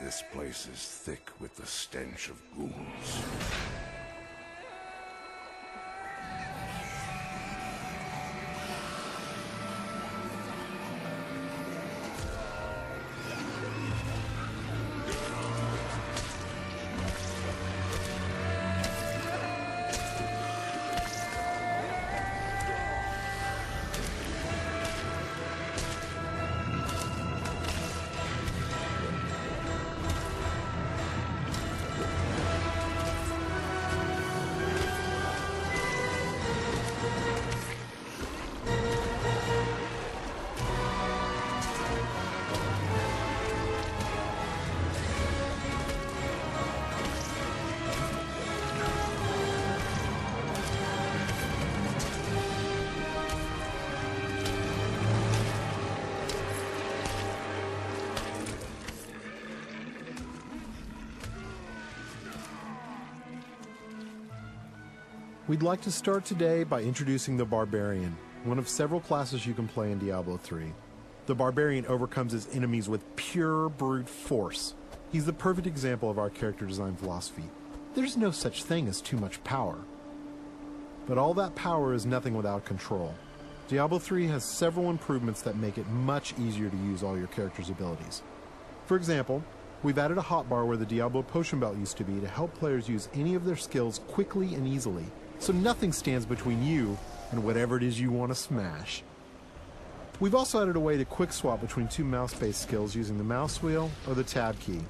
This place is thick with the stench of ghouls. We'd like to start today by introducing the Barbarian, one of several classes you can play in Diablo 3. The Barbarian overcomes his enemies with pure brute force. He's the perfect example of our character design philosophy. There's no such thing as too much power. But all that power is nothing without control. Diablo 3 has several improvements that make it much easier to use all your character's abilities. For example, we've added a hotbar where the Diablo potion belt used to be to help players use any of their skills quickly and easily, so nothing stands between you and whatever it is you want to smash. We've also added a way to quick swap between two mouse-based skills using the mouse wheel or the tab key.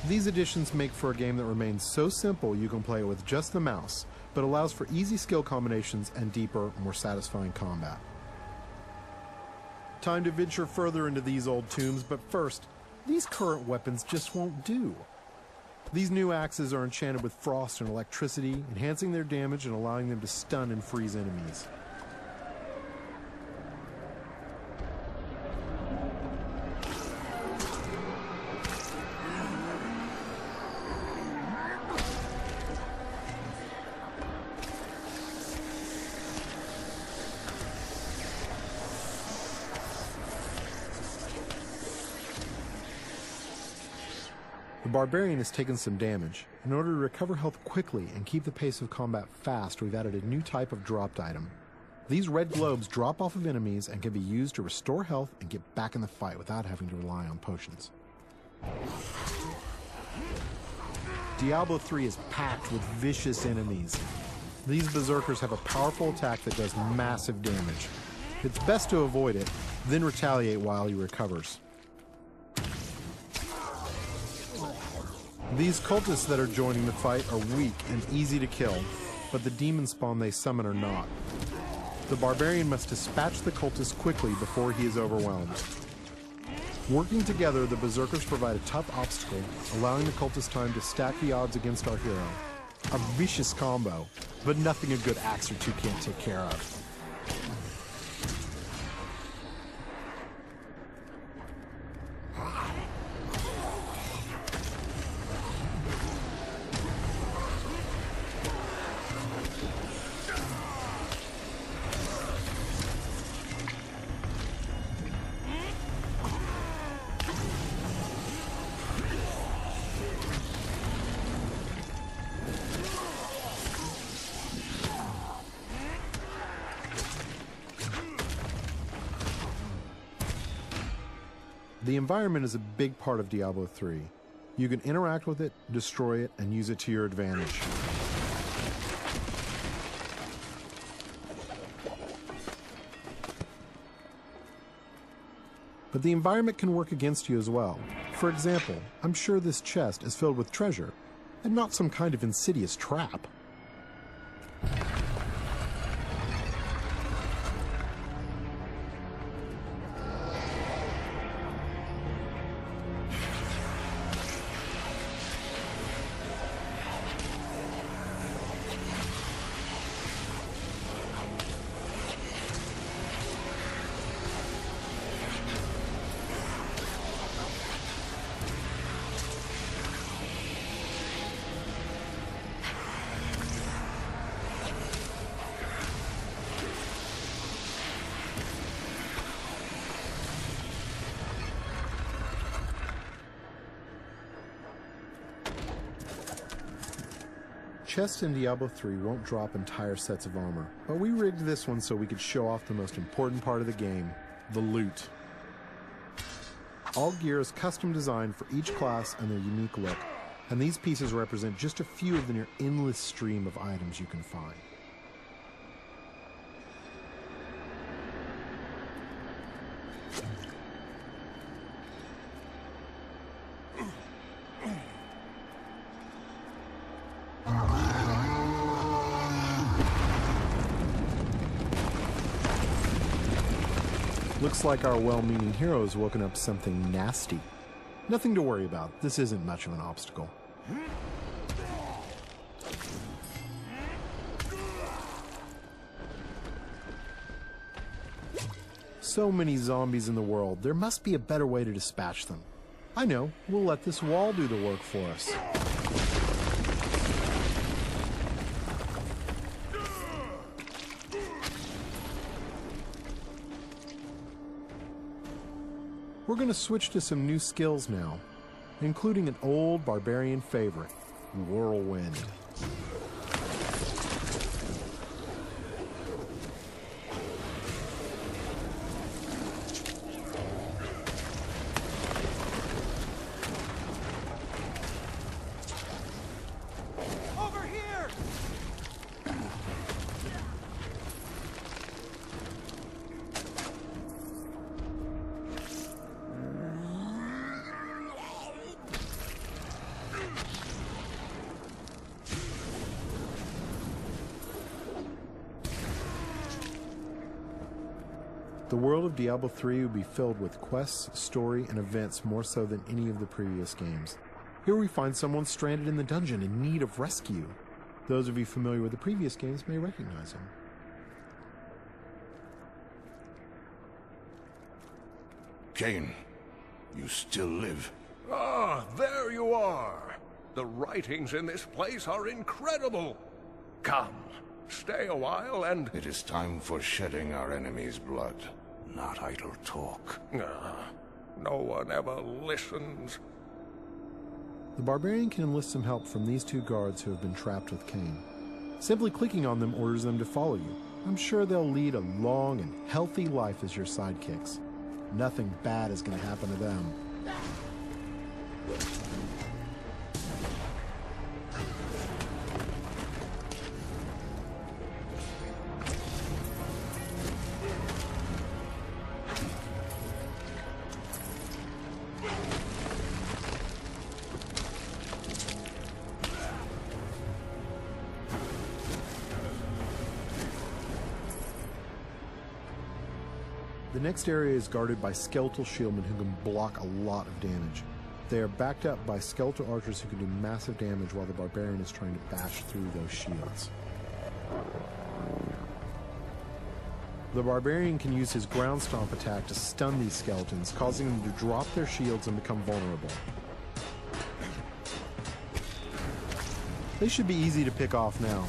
These additions make for a game that remains so simple you can play it with just the mouse, but allows for easy skill combinations and deeper, more satisfying combat. Time to venture further into these old tombs, but first, these current weapons just won't do. These new axes are enchanted with frost and electricity, enhancing their damage and allowing them to stun and freeze enemies. The Barbarian has taken some damage. In order to recover health quickly and keep the pace of combat fast, we've added a new type of dropped item. These red globes drop off of enemies and can be used to restore health and get back in the fight without having to rely on potions. Diablo 3 is packed with vicious enemies. These berserkers have a powerful attack that does massive damage. It's best to avoid it, then retaliate while he recovers. These cultists that are joining the fight are weak and easy to kill, but the demon spawn they summon are not. The Barbarian must dispatch the cultists quickly before he is overwhelmed. Working together, the berserkers provide a tough obstacle, allowing the cultists time to stack the odds against our hero. A vicious combo, but nothing a good axe or two can't take care of. The environment is a big part of Diablo 3. You can interact with it, destroy it, and use it to your advantage. But the environment can work against you as well. For example, I'm sure this chest is filled with treasure, and not some kind of insidious trap. chests in Diablo 3 won't drop entire sets of armor, but we rigged this one so we could show off the most important part of the game, the loot. All gear is custom designed for each class and their unique look, and these pieces represent just a few of the near endless stream of items you can find. Looks like our well-meaning hero has woken up something nasty. Nothing to worry about. This isn't much of an obstacle. So many zombies in the world, there must be a better way to dispatch them. I know, we'll let this wall do the work for us. We're going to switch to some new skills now, including an old barbarian favorite, Whirlwind. The world of Diablo 3 will be filled with quests, story, and events more so than any of the previous games. Here we find someone stranded in the dungeon in need of rescue. Those of you familiar with the previous games may recognize him. Cain, you still live. Ah, there you are. The writings in this place are incredible. Come, stay a while and... It is time for shedding our enemy's blood, not idle talk. No one ever listens. The barbarian can enlist some help from these two guards who have been trapped with Cain. Simply clicking on them orders them to follow you. I'm sure they'll lead a long and healthy life as your sidekicks. Nothing bad is going to happen to them. The next area is guarded by skeletal shieldmen who can block a lot of damage. They are backed up by skeletal archers who can do massive damage while the barbarian is trying to bash through those shields. The barbarian can use his ground stomp attack to stun these skeletons, causing them to drop their shields and become vulnerable. They should be easy to pick off now.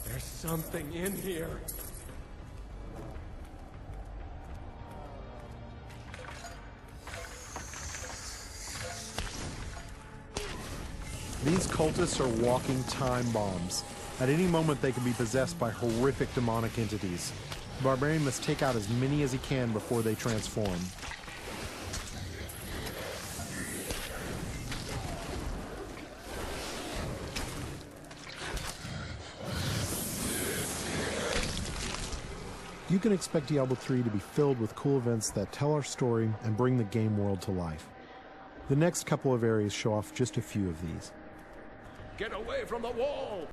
There's something in here. These cultists are walking time bombs. At any moment they can be possessed by horrific demonic entities. The barbarian must take out as many as he can before they transform. You can expect Diablo 3 to be filled with cool events that tell our story and bring the game world to life. The next couple of areas show off just a few of these. Get away from the wall!